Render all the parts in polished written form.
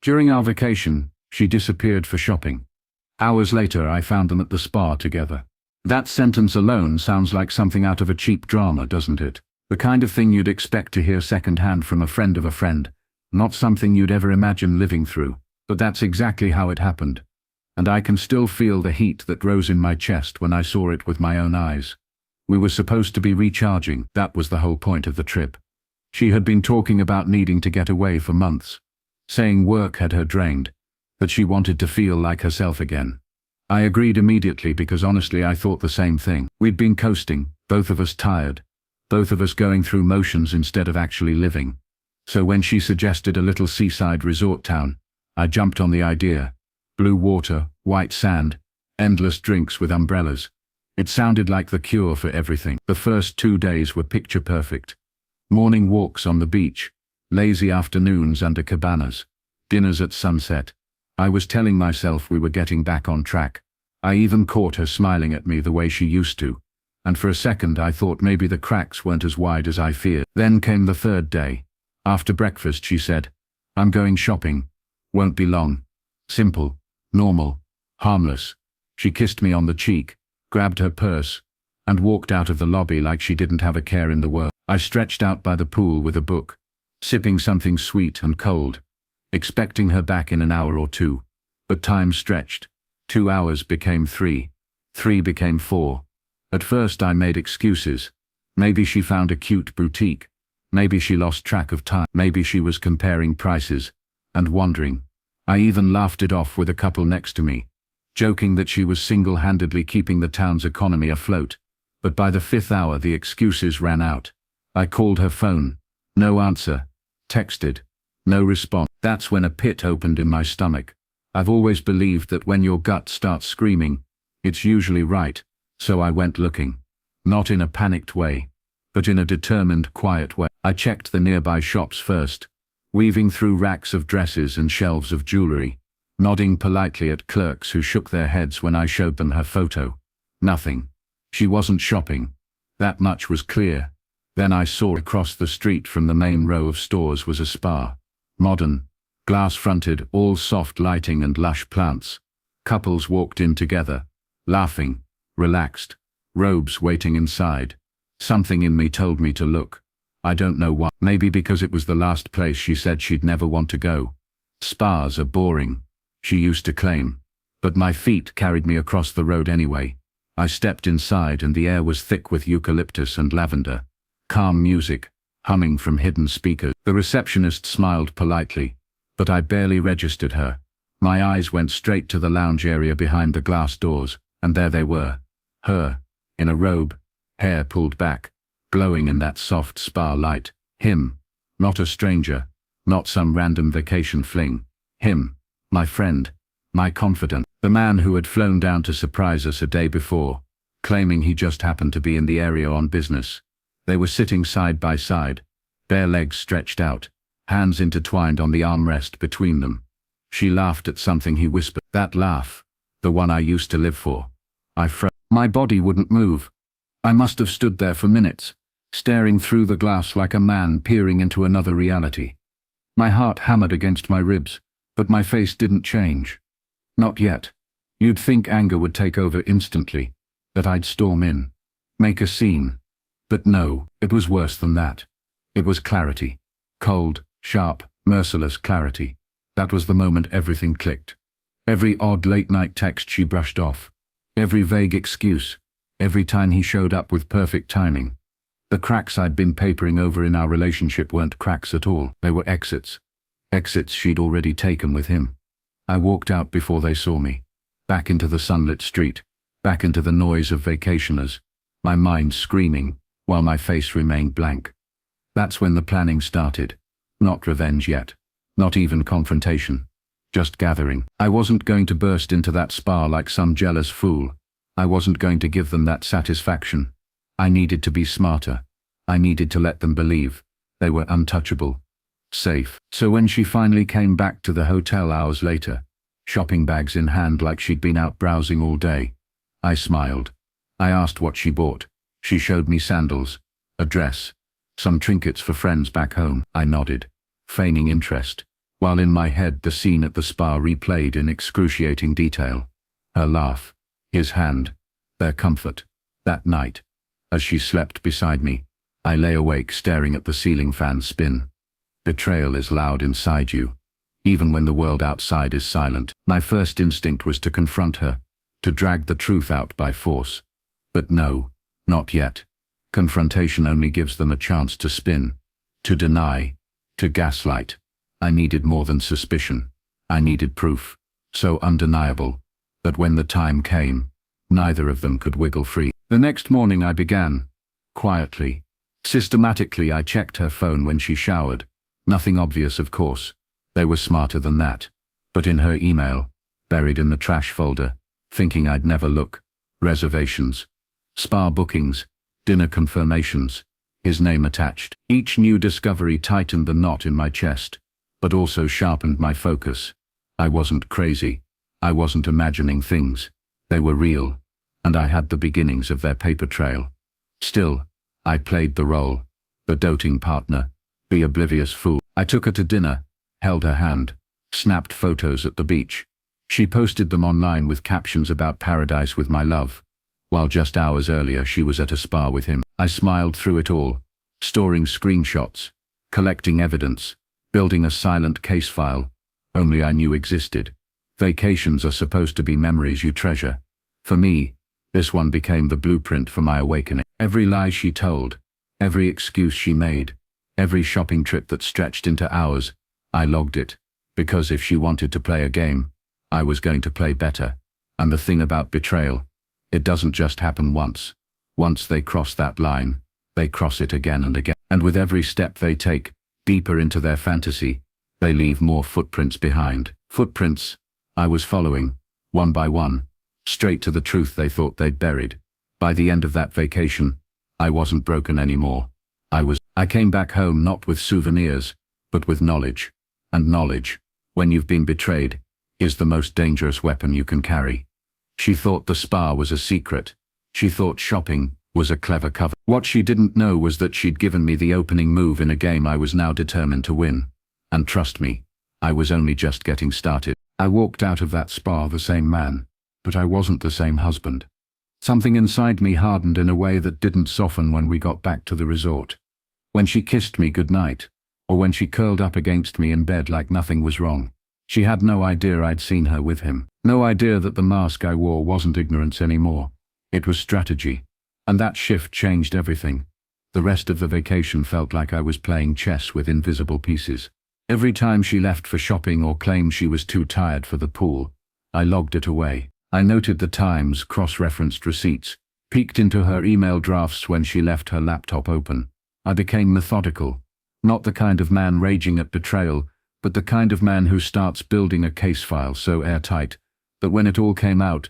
During our vacation, she disappeared for shopping. Hours later, I found them at the spa together. That sentence alone sounds like something out of a cheap drama, doesn't it? The kind of thing you'd expect to hear secondhand from a friend of a friend, not something you'd ever imagine living through. But that's exactly how it happened. And I can still feel the heat that rose in my chest when I saw it with my own eyes. We were supposed to be recharging, that was the whole point of the trip. She had been talking about needing to get away for months, saying work had her drained, that she wanted to feel like herself again. I agreed immediately because honestly I thought the same thing. We'd been coasting, both of us tired, both of us going through motions instead of actually living. So when she suggested a little seaside resort town, I jumped on the idea. Blue water, white sand, endless drinks with umbrellas. It sounded like the cure for everything. The first 2 days were picture perfect. Morning walks on the beach, lazy afternoons under cabanas, dinners at sunset. I was telling myself we were getting back on track. I even caught her smiling at me the way she used to, and for a second I thought maybe the cracks weren't as wide as I feared. Then came the third day. After breakfast she said, "I'm going shopping. Won't be long." Simple, normal, harmless. She kissed me on the cheek, grabbed her purse, and walked out of the lobby like she didn't have a care in the world. I stretched out by the pool with a book, sipping something sweet and cold, expecting her back in an hour or two. But time stretched. 2 hours became 3. 3 became 4. At first I made excuses. Maybe she found a cute boutique. Maybe she lost track of time. Maybe she was comparing prices and wondering. I even laughed it off with a couple next to me, joking that she was single-handedly keeping the town's economy afloat. But by the 5th hour the excuses ran out. I called her phone. No answer. Texted. No response. That's when a pit opened in my stomach. I've always believed that when your gut starts screaming, it's usually right, so I went looking. Not in a panicked way, but in a determined, quiet way. I checked the nearby shops first, weaving through racks of dresses and shelves of jewelry, nodding politely at clerks who shook their heads when I showed them her photo. Nothing. She wasn't shopping. That much was clear. Then I saw across the street from the main row of stores was a spa. Modern, glass-fronted, all soft lighting and lush plants. Couples walked in together, laughing, relaxed, robes waiting inside. Something in me told me to look. I don't know why. Maybe because it was the last place she said she'd never want to go. Spas are boring, she used to claim. But my feet carried me across the road anyway. I stepped inside and the air was thick with eucalyptus and lavender. Calm music, humming from hidden speakers. The receptionist smiled politely, but I barely registered her. My eyes went straight to the lounge area behind the glass doors, and there they were. Her, in a robe, hair pulled back, glowing in that soft spa light. Him, not a stranger, not some random vacation fling. Him, my friend, my confidant, the man who had flown down to surprise us a day before, claiming he just happened to be in the area on business. They were sitting side by side, bare legs stretched out, hands intertwined on the armrest between them. She laughed at something he whispered. That laugh, the one I used to live for. I froze. My body wouldn't move. I must have stood there for minutes, staring through the glass like a man peering into another reality. My heart hammered against my ribs, but my face didn't change. Not yet. You'd think anger would take over instantly, that I'd storm in, make a scene. But no, it was worse than that. It was clarity. Cold, sharp, merciless clarity. That was the moment everything clicked. Every odd late-night text she brushed off. Every vague excuse. Every time he showed up with perfect timing. The cracks I'd been papering over in our relationship weren't cracks at all. They were exits. Exits she'd already taken with him. I walked out before they saw me. Back into the sunlit street. Back into the noise of vacationers. My mind screaming, while my face remained blank. That's when the planning started. Not revenge yet. Not even confrontation. Just gathering. I wasn't going to burst into that spa like some jealous fool. I wasn't going to give them that satisfaction. I needed to be smarter. I needed to let them believe they were untouchable. Safe. So when she finally came back to the hotel hours later, shopping bags in hand like she'd been out browsing all day, I smiled. I asked what she bought. She showed me sandals, a dress, some trinkets for friends back home. I nodded, feigning interest. while in my head the scene at the spa replayed in excruciating detail. Her laugh, his hand, their comfort. That night, as she slept beside me, I lay awake staring at the ceiling fan spin. Betrayal is loud inside you, even when the world outside is silent. My first instinct was to confront her, to drag the truth out by force. But no, not yet. Confrontation only gives them a chance to spin, to deny, to gaslight. I needed more than suspicion. I needed proof, so undeniable, that when the time came, neither of them could wiggle free. The next morning I began, quietly, systematically. I checked her phone when she showered. Nothing obvious, of course. They were smarter than that. But in her email, buried in the trash folder, thinking I'd never look, reservations, spa bookings, dinner confirmations, his name attached. Each new discovery tightened the knot in my chest, but also sharpened my focus. I wasn't crazy. I wasn't imagining things. They were real, and I had the beginnings of their paper trail. Still, I played the role, the doting partner, the oblivious fool. I took her to dinner, held her hand, snapped photos at the beach. She posted them online with captions about paradise with my love, while just hours earlier she was at a spa with him. I smiled through it all, storing screenshots, collecting evidence, building a silent case file only I knew existed. Vacations are supposed to be memories you treasure. For me, this one became the blueprint for my awakening. Every lie she told, every excuse she made, every shopping trip that stretched into hours, I logged it, because if she wanted to play a game, I was going to play better. And the thing about betrayal, it doesn't just happen once. Once they cross that line, they cross it again and again. And with every step they take, deeper into their fantasy, they leave more footprints behind. Footprints I was following, one by one, straight to the truth they thought they'd buried. By the end of that vacation, I wasn't broken anymore. I came back home not with souvenirs, but with knowledge. And knowledge, when you've been betrayed, is the most dangerous weapon you can carry. She thought the spa was a secret. She thought shopping was a clever cover. What she didn't know was that she'd given me the opening move in a game I was now determined to win. And trust me, I was only just getting started. I walked out of that spa the same man, but I wasn't the same husband. Something inside me hardened in a way that didn't soften when we got back to the resort. When she kissed me goodnight, or when she curled up against me in bed like nothing was wrong. She had no idea I'd seen her with him. No idea that the mask I wore wasn't ignorance anymore. It was strategy. And that shift changed everything. The rest of the vacation felt like I was playing chess with invisible pieces. Every time she left for shopping or claimed she was too tired for the pool, I logged it away. I noted the times, cross-referenced receipts, peeked into her email drafts when she left her laptop open. I became methodical. Not the kind of man raging at betrayal, but the kind of man who starts building a case file so airtight that when it all came out,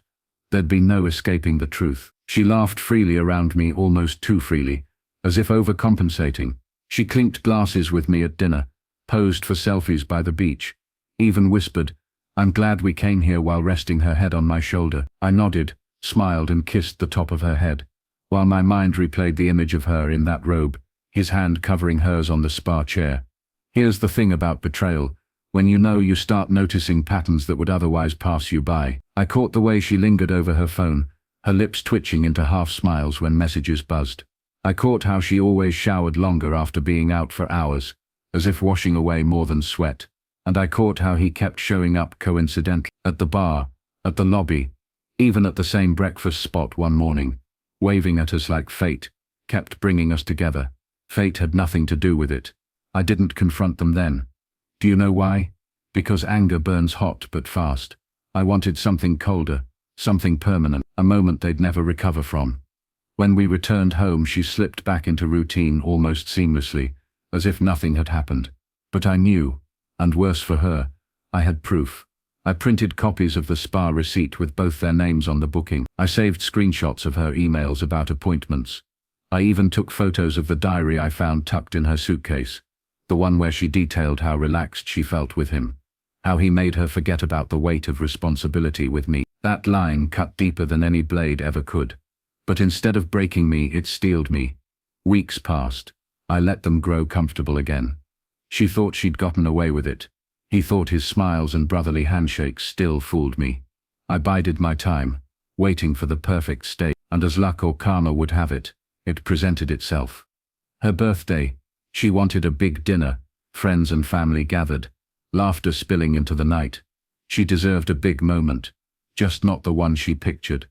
there'd be no escaping the truth. She laughed freely around me, almost too freely, as if overcompensating. She clinked glasses with me at dinner, posed for selfies by the beach, even whispered, "I'm glad we came here," while resting her head on my shoulder. I nodded, smiled and kissed the top of her head, while my mind replayed the image of her in that robe, his hand covering hers on the spa chair. Here's the thing about betrayal. When you know, you start noticing patterns that would otherwise pass you by. I caught the way she lingered over her phone, her lips twitching into half smiles when messages buzzed. I caught how she always showered longer after being out for hours, as if washing away more than sweat. And I caught how he kept showing up coincidentally at the bar, at the lobby, even at the same breakfast spot one morning, waving at us like fate kept bringing us together. Fate had nothing to do with it. I didn't confront them then. Do you know why? Because anger burns hot but fast. I wanted something colder, something permanent, a moment they'd never recover from. When we returned home, she slipped back into routine almost seamlessly, as if nothing had happened. But I knew, and worse for her, I had proof. I printed copies of the spa receipt with both their names on the booking. I saved screenshots of her emails about appointments. I even took photos of the diary I found tucked in her suitcase, the one where she detailed how relaxed she felt with him, how he made her forget about the weight of responsibility with me. That line cut deeper than any blade ever could. But instead of breaking me, it steeled me. Weeks passed. I let them grow comfortable again. She thought she'd gotten away with it. He thought his smiles and brotherly handshakes still fooled me. I bided my time, waiting for the perfect state, and as luck or karma would have it, it presented itself. Her birthday. She wanted a big dinner, friends and family gathered, laughter spilling into the night. She deserved a big moment, just not the one she pictured.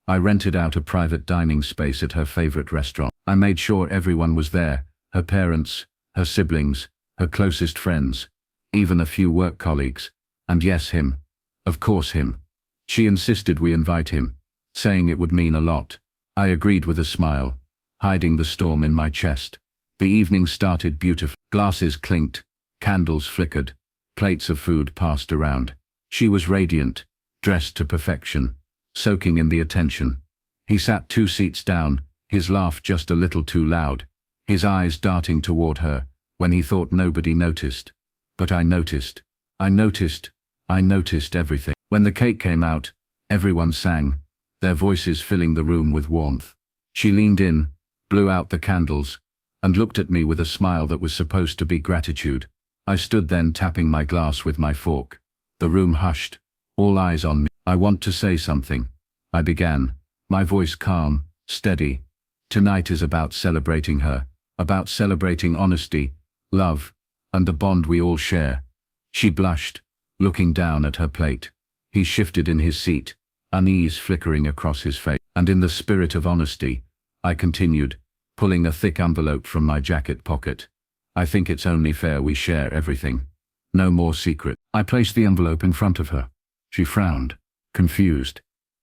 I rented out a private dining space at her favorite restaurant. I made sure everyone was there, her parents, her siblings, her closest friends, even a few work colleagues, and yes, him. Of course him. She insisted we invite him, saying it would mean a lot. I agreed with a smile, hiding the storm in my chest. The evening started beautifully. Glasses clinked, candles flickered, plates of food passed around. She was radiant, dressed to perfection, soaking in the attention. He sat 2 seats down, his laugh just a little too loud, his eyes darting toward her, when he thought nobody noticed. But I noticed. I noticed everything. When the cake came out, everyone sang, their voices filling the room with warmth. She leaned in, blew out the candles, and looked at me with a smile that was supposed to be gratitude. I stood then tapping my glass with my fork. The room hushed, all eyes on me. I want to say something, I began, my voice calm, steady. Tonight is about celebrating her, about celebrating honesty, love, and the bond we all share. She blushed, looking down at her plate. He shifted in his seat, unease flickering across his face. And in the spirit of honesty, I continued, pulling a thick envelope from my jacket pocket. I think it's only fair we share everything. No more secret. I placed the envelope in front of her. She frowned, confused,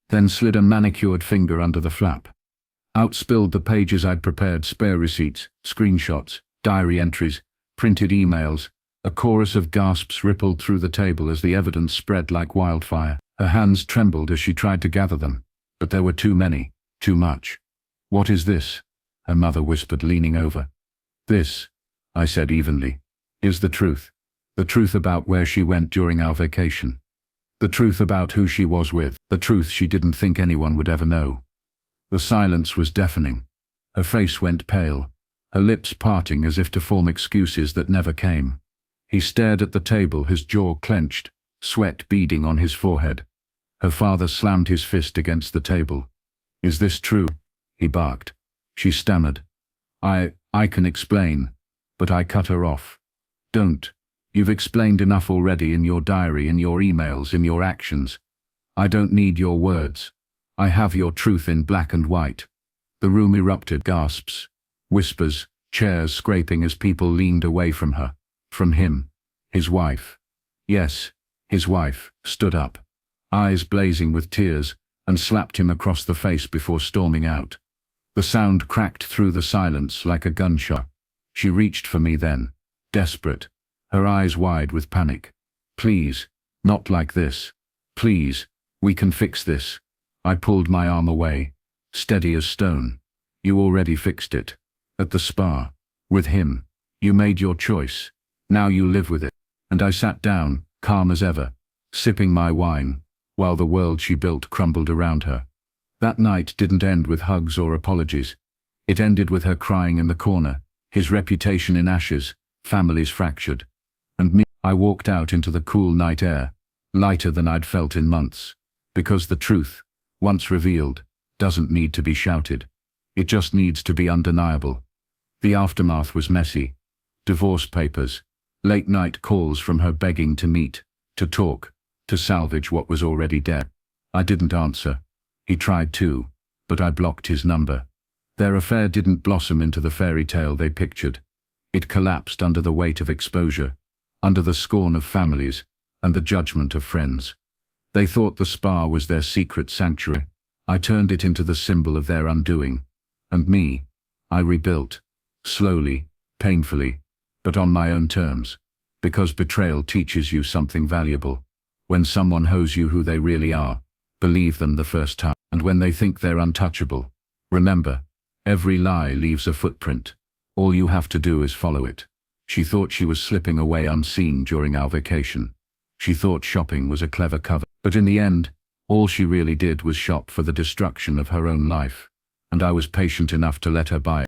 then slid a manicured finger under the flap. Out spilled the pages I'd prepared, spare receipts, screenshots, diary entries, printed emails. A chorus of gasps rippled through the table as the evidence spread like wildfire. Her hands trembled as she tried to gather them, but there were too many, too much. What is this? Her mother whispered, leaning over. This, I said evenly, is the truth. The truth about where she went during our vacation. The truth about who she was with. The truth she didn't think anyone would ever know. The silence was deafening. Her face went pale, her lips parting as if to form excuses that never came. He stared at the table, his jaw clenched, sweat beading on his forehead. Her father slammed his fist against the table. Is this true? He barked. She stammered. I can explain, but I cut her off. Don't. You've explained enough already in your diary, in your emails, in your actions. I don't need your words. I have your truth in black and white. The room erupted, gasps, whispers, chairs scraping as people leaned away from her, from him, his wife. Yes, his wife, stood up, eyes blazing with tears, and slapped him across the face before storming out. The sound cracked through the silence like a gunshot. She reached for me then, desperate, her eyes wide with panic. Please, not like this. Please, we can fix this. I pulled my arm away, steady as stone. You already fixed it. At the spa. With him. You made your choice. Now you live with it. And I sat down, calm as ever, sipping my wine, while the world she built crumbled around her. That night didn't end with hugs or apologies. It ended with her crying in the corner, his reputation in ashes, families fractured. And me. I walked out into the cool night air, lighter than I'd felt in months. Because the truth, once revealed, doesn't need to be shouted. It just needs to be undeniable. The aftermath was messy. Divorce papers, late-night calls from her begging to meet, to talk, to salvage what was already dead. I didn't answer. He tried to, but I blocked his number. Their affair didn't blossom into the fairy tale they pictured. It collapsed under the weight of exposure, under the scorn of families, and the judgment of friends. They thought the spa was their secret sanctuary. I turned it into the symbol of their undoing. And me, I rebuilt, slowly, painfully, but on my own terms. Because betrayal teaches you something valuable. When someone shows you who they really are, believe them the first time. And when they think they're untouchable, remember, every lie leaves a footprint. All you have to do is follow it. She thought she was slipping away unseen during our vacation. She thought shopping was a clever cover. But in the end, all she really did was shop for the destruction of her own life. And I was patient enough to let her buy it.